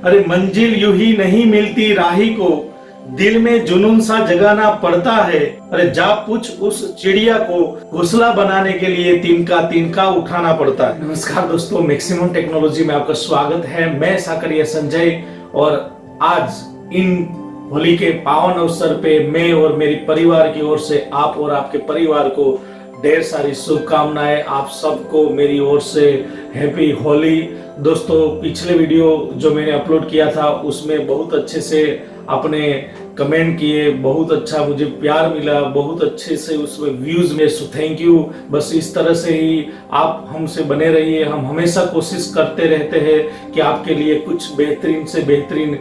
अरे मंजिल यूं ही नहीं मिलती राही को, दिल में जुनून सा जगाना पड़ता है। अरे जा पूछ उस चिड़िया को, घोंसला बनाने के लिए तिनका तिनका उठाना पड़ता है। नमस्कार दोस्तों, मैक्सिमम टेक्नोलॉजी में आपका स्वागत है। मैं साकरिया संजय और आज इन होली के पावन अवसर पे मैं और मेरी परिवार की ओर से आप और आपके परिवार को ढेर सारी शुभकामनाएं। आप सबको मेरी ओर से हैप्पी होली। दोस्तों, पिछले वीडियो जो मैंने अपलोड किया था उसमें बहुत अच्छे से आपने कमेंट किए, बहुत अच्छा मुझे प्यार मिला, बहुत अच्छे से उसमें व्यूज में, सो थैंक यू। बस इस तरह से ही आप हमसे बने रहिए। हम हमेशा कोशिश करते रहते हैं कि आपके लिए कुछ बेहतरीन से बेहतरीन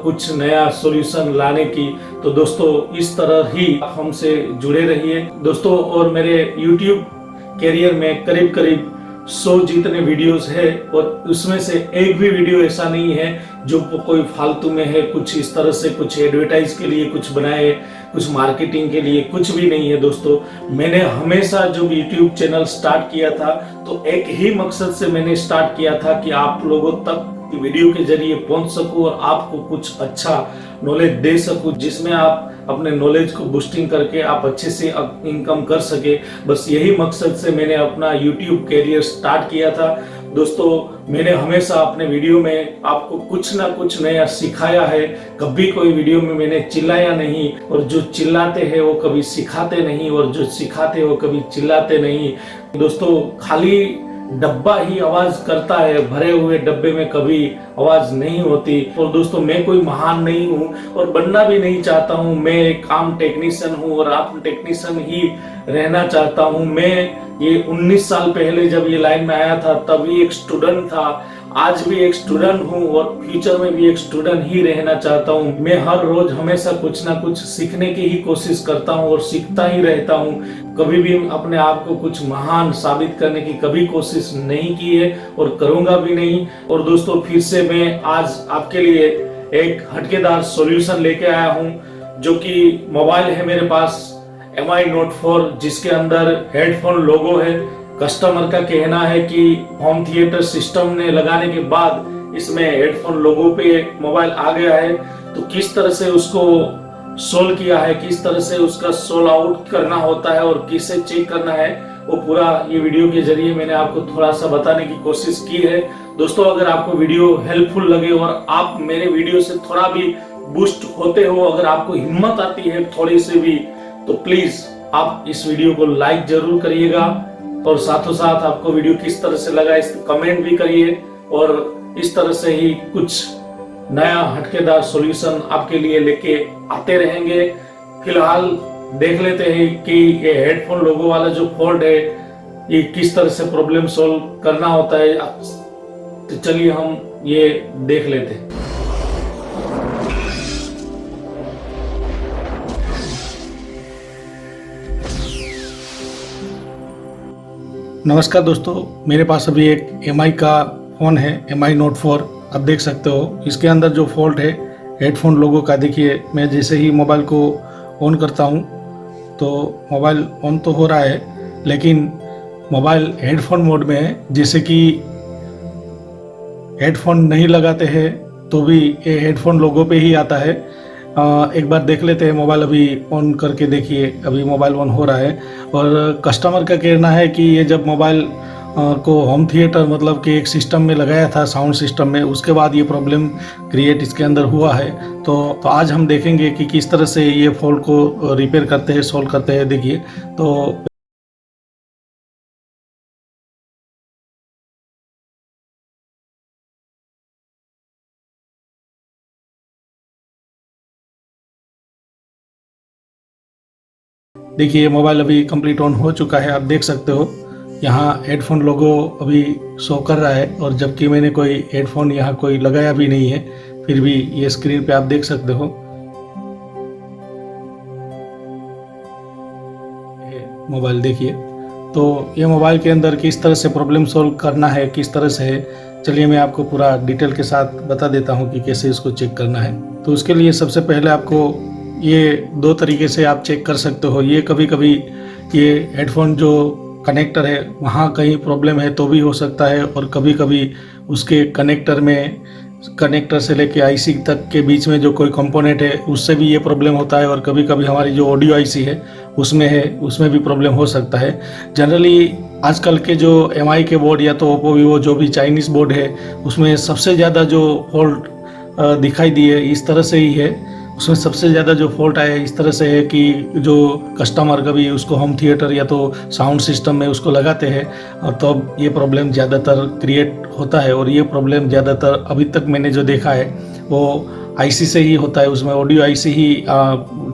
कुछ नया सॉल्यूशन लाने की। तो दोस्तों, इस तरह ही आप हमसे जुड़े रहिए दोस्तों। और मेरे YouTube कैरियर में करीब करीब 100 जितने वीडियोस है और उसमें से एक भी वीडियो ऐसा नहीं है जो कोई फालतू में है, कुछ इस तरह से कुछ एडवर्टाइज के लिए कुछ बनाए, कुछ मार्केटिंग के लिए, कुछ भी नहीं है दोस्तों। मैंने हमेशा जो YouTube चैनल स्टार्ट किया था तो एक ही मकसद से मैंने स्टार्ट किया था कि आप लोगों तक वीडियो के जरिए पहुंच सकूं और आपको कुछ अच्छा नॉलेज दे सकूं, जिसमें आप अपने नॉलेज को बूस्टिंग करके आप अच्छे से इनकम कर सके। बस यही मकसद से मैंने अपना YouTube कैरियर स्टार्ट किया था दोस्तों। मैंने हमेशा अपने वीडियो में आपको कुछ ना कुछ नया सिखाया है। कभी कोई वीडियो में मैंने चिल्लाया नहीं, और जो चिल्लाते हैं वो कभी सिखाते नहीं, और जो सिखाते हैं वो कभी चिल्लाते नहीं दोस्तों। खाली डब्बा ही आवाज करता है, भरे हुए डब्बे में कभी आवाज नहीं होती। और दोस्तों, मैं कोई महान नहीं हूँ और बनना भी नहीं चाहता हूँ। मैं एक आम टेक्नीशियन हूँ और आप टेक्नीशियन ही रहना चाहता हूँ। मैं ये 19 साल पहले जब ये लाइन में आया था तब भी एक स्टूडेंट था, आज भी एक स्टूडेंट हूँ और फ्यूचर में भी एक स्टूडेंट ही रहना चाहता हूँ। मैं हर रोज हमेशा कुछ ना कुछ सीखने की ही कोशिश करता हूँ और सीखता ही रहता हूँ। कभी भी अपने आप को कुछ महान साबित करने की कभी कोशिश नहीं की है और करूंगा भी नहीं। और दोस्तों, फिर से मैं आज आपके लिए एक हटकेदार सॉल्यूशन लेके आया हूँ, जो कि मोबाइल है मेरे पास MI Note 4, जिसके अंदर हेडफोन लोगो है। कस्टमर का कहना है कि होम थिएटर सिस्टम ने लगाने के बाद इसमें हेडफोन लोगो पे मोबाइल आ गया है। तो किस तरह से उसको सोल्व किया है, किस तरह से उसका सोल्व आउट करना होता है और किसे चेक करना है, वो पूरा ये वीडियो के जरिए मैंने आपको थोड़ा सा बताने की कोशिश की है दोस्तों। अगर आपको वीडियो हेल्पफुल लगे और आप मेरे वीडियो से थोड़ा भी बूस्ट होते हो, अगर आपको हिम्मत आती है थोड़ी सी भी, तो प्लीज आप इस वीडियो को लाइक जरूर करिएगा। और साथों साथ आपको वीडियो किस तरह से लगा इस कमेंट भी करिए। और इस तरह से ही कुछ नया हटकेदार सॉल्यूशन आपके लिए लेके आते रहेंगे। फिलहाल देख लेते हैं कि ये हेडफोन लोगो वाला जो फॉल्ट है ये किस तरह से प्रॉब्लम सॉल्व करना होता है। तो चलिए हम ये देख लेते हैं। नमस्कार दोस्तों, मेरे पास अभी एक MI का फ़ोन है, MI Note 4। आप देख सकते हो इसके अंदर जो फॉल्ट है हेडफोन लोगो का। देखिए, मैं जैसे ही मोबाइल को ऑन करता हूँ तो मोबाइल ऑन तो हो रहा है, लेकिन मोबाइल हेडफोन मोड में है। जैसे कि हेडफोन नहीं लगाते हैं तो भी ये हेडफोन लोगो पे ही आता है। एक बार देख लेते हैं। मोबाइल अभी ऑन करके देखिए, अभी मोबाइल ऑन हो रहा है। और कस्टमर का कहना है कि ये जब मोबाइल को होम थिएटर मतलब कि एक सिस्टम में लगाया था, साउंड सिस्टम में, उसके बाद ये प्रॉब्लम क्रिएट इसके अंदर हुआ है। तो आज हम देखेंगे कि किस तरह से ये फॉल्ट को रिपेयर करते हैं, सॉल्व करते हैं। देखिए, तो देखिए मोबाइल अभी कंप्लीट ऑन हो चुका है। आप देख सकते हो यहाँ हेडफोन लोगो अभी शो कर रहा है, और जबकि मैंने कोई हेडफोन यहाँ कोई लगाया भी नहीं है, फिर भी ये स्क्रीन पे आप देख सकते हो मोबाइल। देखिए, तो ये मोबाइल के अंदर किस तरह से प्रॉब्लम सॉल्व करना है, किस तरह से है, चलिए मैं आपको पूरा डिटेल के साथ बता देता हूँ कि कैसे इसको चेक करना है। तो उसके लिए सबसे पहले आपको ये 2 तरीके से आप चेक कर सकते हो। ये कभी कभी ये हेडफोन जो कनेक्टर है वहाँ कहीं प्रॉब्लम है तो भी हो सकता है, और कभी कभी उसके कनेक्टर में कनेक्टर से लेके आईसी तक के बीच में जो कोई कंपोनेंट है उससे भी ये प्रॉब्लम होता है, और कभी कभी हमारी जो ऑडियो आईसी है उसमें भी प्रॉब्लम हो सकता है। जनरली आजकल के जो एमआई के बोर्ड या तो ओप्पो वीवो जो भी चाइनीज़ बोर्ड है उसमें सबसे ज़्यादा जो फॉल्ट दिखाई दिए इस तरह से ही है। उसमें सबसे ज़्यादा जो फॉल्ट आया इस तरह से है कि जो कस्टमर कभी उसको होम थिएटर या तो साउंड सिस्टम में उसको लगाते हैं और तो अब ये प्रॉब्लम ज़्यादातर क्रिएट होता है। और ये प्रॉब्लम ज़्यादातर अभी तक मैंने जो देखा है वो आईसी से ही होता है, उसमें ऑडियो आईसी ही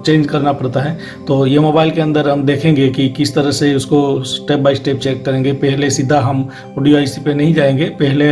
चेंज करना पड़ता है। तो ये मोबाइल के अंदर हम देखेंगे कि किस तरह से उसको स्टेप बाय स्टेप चेक करेंगे। पहले सीधा हम ऑडियो आईसी पे नहीं जाएंगे, पहले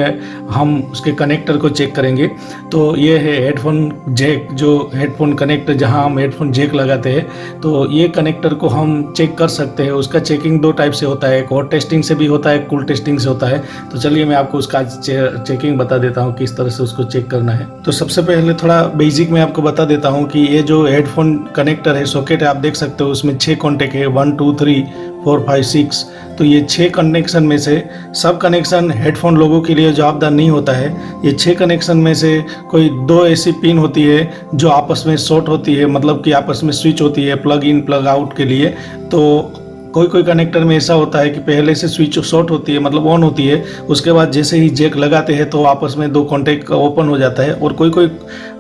हम उसके कनेक्टर को चेक करेंगे। तो ये है हेडफोन जैक, जो हेडफोन कनेक्टर जहां हम हेडफोन जैक लगाते हैं, तो ये कनेक्टर को हम चेक कर सकते हैं। उसका चेकिंग दो टाइप से होता है, एक हॉट टेस्टिंग से भी होता है, कूल टेस्टिंग से होता है। तो चलिए मैं आपको उसका चेकिंग बता देता हूँ किस तरह से उसको चेक करना है। तो सबसे पहले थोड़ा बेसिक में आपको बता देता हूँ कि ये जो हेडफोन कनेक्टर है, सॉकेट है, आप देख सकते हो उसमें 6 कॉन्टेक्ट है, 1 2 3 4 5 6। तो ये 6 कनेक्शन में से सब कनेक्शन हेडफोन लोगों के लिए जवाबदार नहीं होता है। ये 6 कनेक्शन में से कोई 2 ऐसी पिन होती है जो आपस में शॉर्ट होती है, मतलब कि आपस में स्विच होती है प्लग इन प्लग आउट के लिए। तो कोई कनेक्टर में ऐसा होता है कि पहले से स्विच शॉर्ट होती है, मतलब ऑन होती है, उसके बाद जैसे ही जैक लगाते हैं तो आपस में 2 कॉन्टेक्ट ओपन हो जाता है। और कोई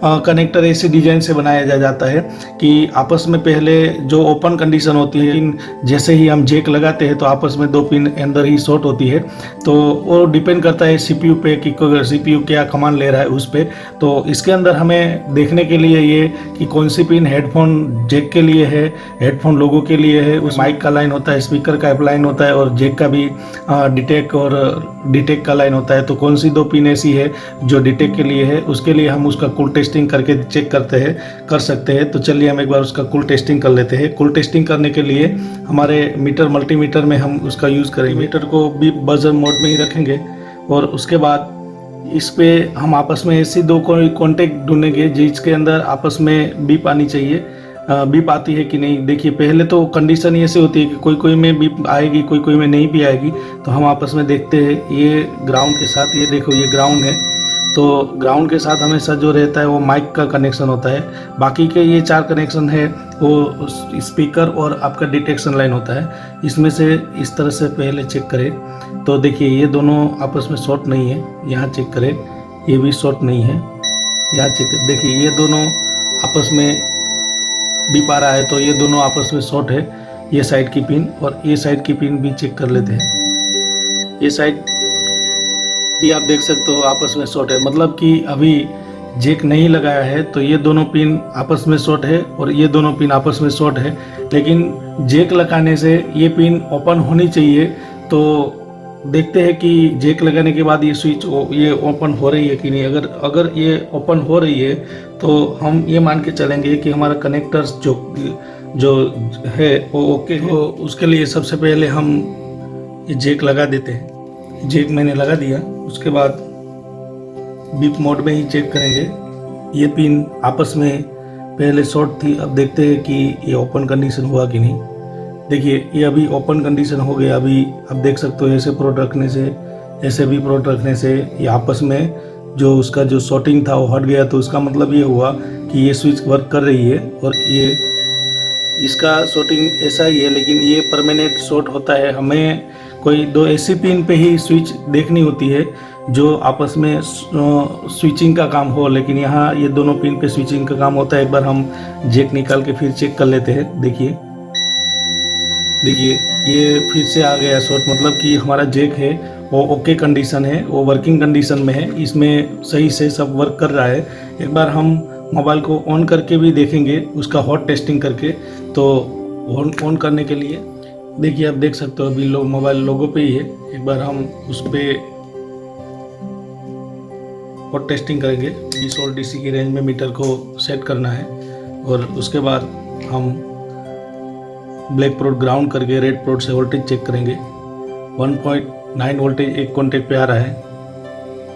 कनेक्टर ऐसे डिजाइन से बनाया जाता है कि आपस में पहले जो ओपन कंडीशन होती है, जैसे ही हम जैक लगाते हैं तो आपस में 2 पिन अंदर ही शॉर्ट होती है। तो वो डिपेंड करता है सीपीयू पे कि सीपीयू क्या कमांड ले रहा है उस पर। तो इसके अंदर हमें देखने के लिए ये कि कौन सी पिन हेडफोन जैक के लिए है, हेडफोन लोगों के लिए है, उस माइक का लाइन होता है, स्पीकर का लाइन होता है, और जैक का भी डिटेक का लाइन होता है। तो कौन सी 2 पिन ऐसी है जो डिटेक के लिए है, उसके लिए हम उसका कूल टेस्टिंग करके चेक कर सकते हैं। तो चलिए हम एक बार उसका कूल टेस्टिंग कर लेते हैं। कूल टेस्टिंग करने के लिए हमारे मल्टीमीटर में हम उसका यूज़ करेंगे। मीटर को भी बजर मोड में ही रखेंगे और उसके बाद इस पे हम आपस में ऐसी 2 कॉन्टेक्ट ढूंढेंगे जिसके अंदर आपस में बीप आनी चाहिए। बीप आती है कि नहीं, देखिए पहले तो कंडीशन ऐसे होती है कि कोई में बीप आएगी, कोई में नहीं भी आएगी। तो हम आपस में देखते हैं। ये ग्राउंड के साथ, ये देखो ये ग्राउंड है, तो ग्राउंड के साथ हमेशा जो रहता है वो माइक का कनेक्शन होता है। बाकी के ये 4 कनेक्शन है वो स्पीकर और आपका डिटेक्शन लाइन होता है। इसमें से इस तरह से पहले चेक करें। तो देखिए ये दोनों आपस में शॉर्ट नहीं है, यहाँ चेक करें, ये भी शॉर्ट नहीं है, यहाँ चेक देखिए ये दोनों आपस में बीप आ रहा है, तो ये दोनों आपस में शॉर्ट है। ये साइड की पिन और ये साइड की पिन भी चेक कर लेते हैं। ये साइड भी आप देख सकते हो आपस में शॉर्ट है, मतलब कि अभी जैक नहीं लगाया है तो ये दोनों पिन आपस में शॉर्ट है और ये दोनों पिन आपस में शॉर्ट है। लेकिन जैक लगाने से ये पिन ओपन होनी चाहिए। तो देखते हैं कि जैक लगाने के बाद ये स्विच ये ओपन हो रही है कि नहीं। अगर ये ओपन हो रही है तो हम ये मान के चलेंगे कि हमारा कनेक्टर्स जो है वो ओके है। तो उसके लिए सबसे पहले हम ये जैक लगा देते हैं। जैक मैंने लगा दिया, उसके बाद बीप मोड में ही चेक करेंगे। ये पिन आपस में पहले शॉर्ट थी, अब देखते हैं कि ये ओपन कंडीशन हुआ कि नहीं। देखिए ये अभी ओपन कंडीशन हो गया। अभी आप देख सकते हो ऐसे प्रोड रखने से, ऐसे भी प्रोड रखने से ये आपस में जो उसका जो शॉर्टिंग था वो हट गया। तो उसका मतलब ये हुआ कि ये स्विच वर्क कर रही है और ये इसका शॉर्टिंग ऐसा ही है, लेकिन ये परमानेंट शॉर्ट होता है। हमें कोई 2 ऐसी पिन पे ही स्विच देखनी होती है जो आपस में स्विचिंग का काम हो, लेकिन यहाँ ये दोनों पिन पे स्विचिंग का काम होता है। एक बार हम जैक निकाल के फिर चेक कर लेते हैं। देखिए ये फिर से आ गया शॉर्ट, मतलब कि हमारा जैक है वो ओके कंडीशन है, वो वर्किंग कंडीशन में है, इसमें सही से सब वर्क कर रहा है। एक बार हम मोबाइल को ऑन करके भी देखेंगे, उसका हॉट टेस्टिंग करके। तो ऑन करने के लिए देखिए आप देख सकते हो अभी मोबाइल लोगो पे ही है। एक बार हम उस पर हॉट टेस्टिंग करेंगे। 20 वोल्ट डीसी की रेंज में मीटर को सेट करना है और उसके बाद हम ब्लैक प्रोड ग्राउंड करके रेड प्रोड से वोल्टेज चेक करेंगे। 1.9 वोल्टेज एक कॉन्टेक्ट पे आ रहा है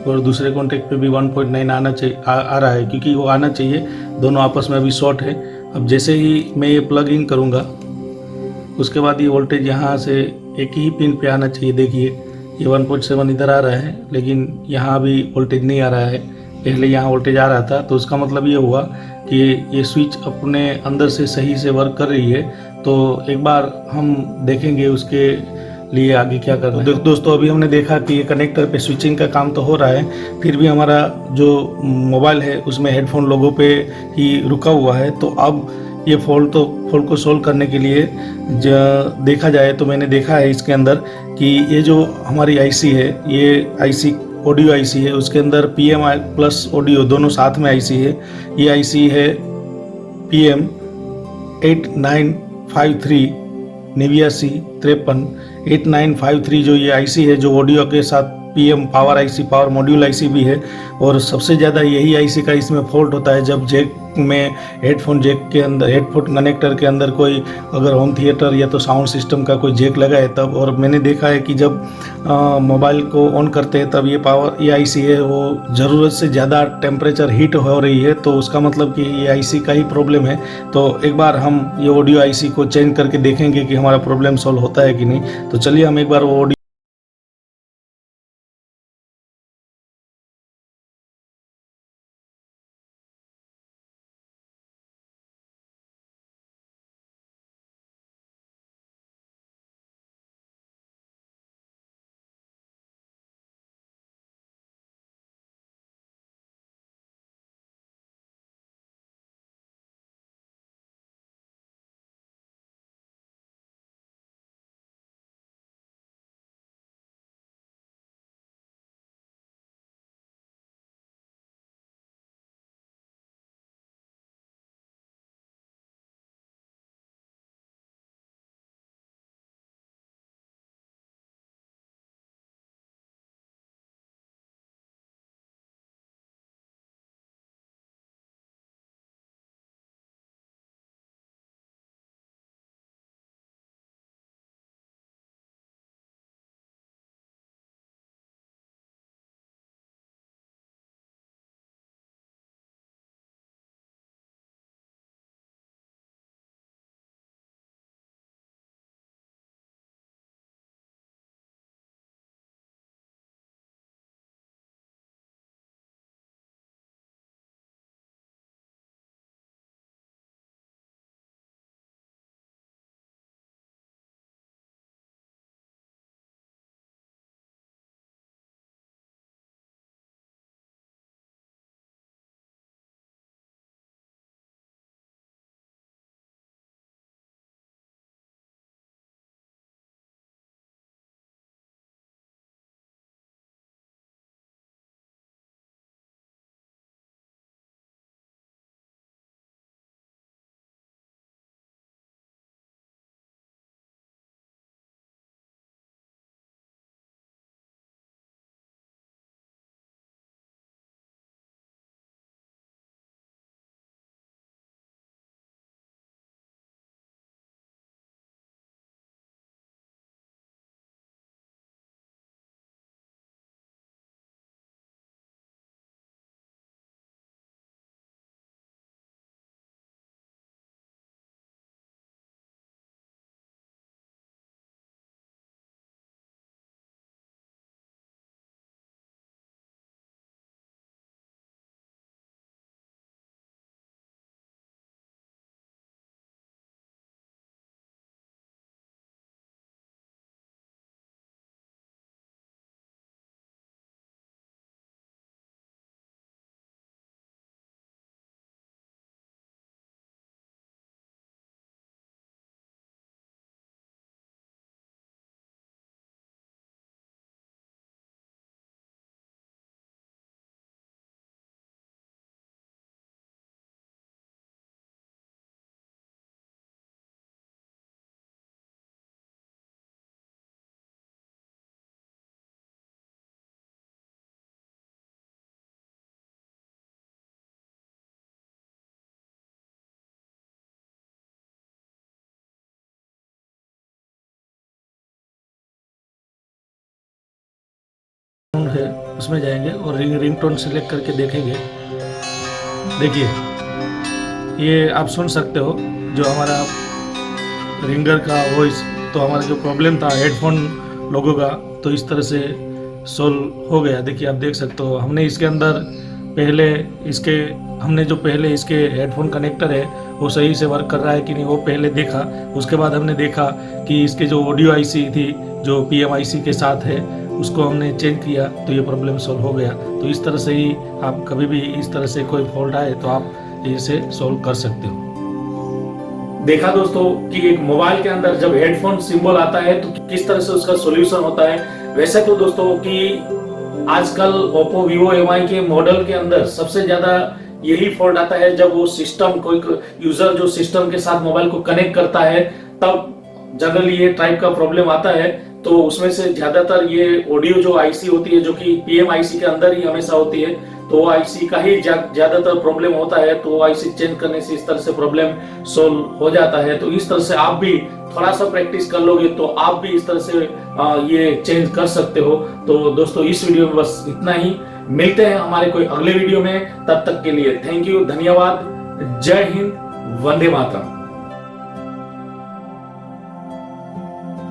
और दूसरे कॉन्टेक्ट पे भी 1.9 आना चाहिए आ रहा है, क्योंकि वो आना चाहिए। दोनों आपस में अभी शॉर्ट है। अब जैसे ही मैं ये प्लग इन करूँगा उसके बाद ये वोल्टेज यहाँ से एक ही पिन पे आना चाहिए। देखिए ये 1.7 इधर आ रहा है, लेकिन यहाँ भी वोल्टेज नहीं आ रहा है। इसलिए यहाँ वोल्टेज आ रहा था। तो उसका मतलब ये हुआ कि ये स्विच अपने अंदर से सही से वर्क कर रही है। तो एक बार हम देखेंगे उसके लिए आगे क्या करना है। दोस्तों अभी हमने देखा कि ये कनेक्टर पे स्विचिंग का काम तो हो रहा है, फिर भी हमारा जो मोबाइल है उसमें हेडफोन लोगों पे ही रुका हुआ है। तो अब ये फॉल्ट को सोल्व करने के लिए देखा जाए तो मैंने देखा है इसके अंदर कि ये जो हमारी आईसी है, ये आईसी ऑडियो आईसी है, उसके अंदर PM प्लस ऑडियो दोनों साथ में आईसी है। ये आईसी है PM 8953 8953 8953 जो ये आईसी है, जो ऑडियो के साथ PM power IC, power module IC भी है। और सबसे ज़्यादा यही आईसी का इसमें फॉल्ट होता है जब जैक में हेडफोन जैक के अंदर, हेडफोन कनेक्टर के अंदर कोई अगर होम थिएटर या तो साउंड सिस्टम का कोई जैक लगा है तब। और मैंने देखा है कि जब मोबाइल को ऑन करते हैं तब ये आईसी है वो ज़रूरत से ज़्यादा टेम्परेचर हीट हो रही है। तो उसका मतलब कि ये आईसी का ही प्रॉब्लम है। तो एक बार हम ये ऑडियो आईसी को चेंज करके देखेंगे कि हमारा प्रॉब्लम सॉल्व होता है कि नहीं। तो चलिए हम एक बार वो ऑडियो है उसमें जाएंगे और रिंगटोन सेलेक्ट करके देखेंगे। देखिए ये आप सुन सकते हो जो हमारा रिंगर का वॉइस। तो हमारा जो प्रॉब्लम था हेडफोन लोगों का, तो इस तरह से सोल्व हो गया। देखिए आप देख सकते हो हमने इसके अंदर पहले इसके हमने जो पहले इसके हेडफोन कनेक्टर है वो सही से वर्क कर रहा है कि नहीं वो पहले देखा। उसके बाद हमने देखा कि इसके जो ऑडियो आईसी थी जो PMIC के साथ है उसको हमने चेंज किया तो ये प्रॉब्लम सॉल्व हो गया। तो इस तरह से ही आप कभी भी इस तरह से कोई फॉल्ट आए तो आप इसे सॉल्व कर सकते हो। देखा दोस्तों कि एक मोबाइल के अंदर जब हेडफोन सिंबल आता है तो किस तरह से उसका सॉल्यूशन होता है। वैसे तो दोस्तों कि आजकल ओप्पो वीवो MI के मॉडल के अंदर सबसे ज्यादा यही फॉल्ट आता है जब वो सिस्टम कोई यूजर जो सिस्टम के साथ मोबाइल को कनेक्ट करता है तब जनरली ये टाइप का प्रॉब्लम आता है। तो उसमें से ज्यादातर ये ऑडियो जो आईसी होती है जो कि PMIC के अंदर ही हमेशा होती है तो वो आईसी का ही ज्यादातर प्रॉब्लम होता है। तो वो आईसी चेंज करने से इस तरह से प्रॉब्लम सोल्व हो जाता है। तो इस तरह से आप भी थोड़ा सा प्रैक्टिस कर लोगे तो आप भी इस तरह से ये चेंज कर सकते हो। तो दोस्तों इस वीडियो में बस इतना ही, मिलते हैं हमारे कोई अगले वीडियो में। तब तक के लिए थैंक यू, धन्यवाद, जय हिंद, वंदे मातरम।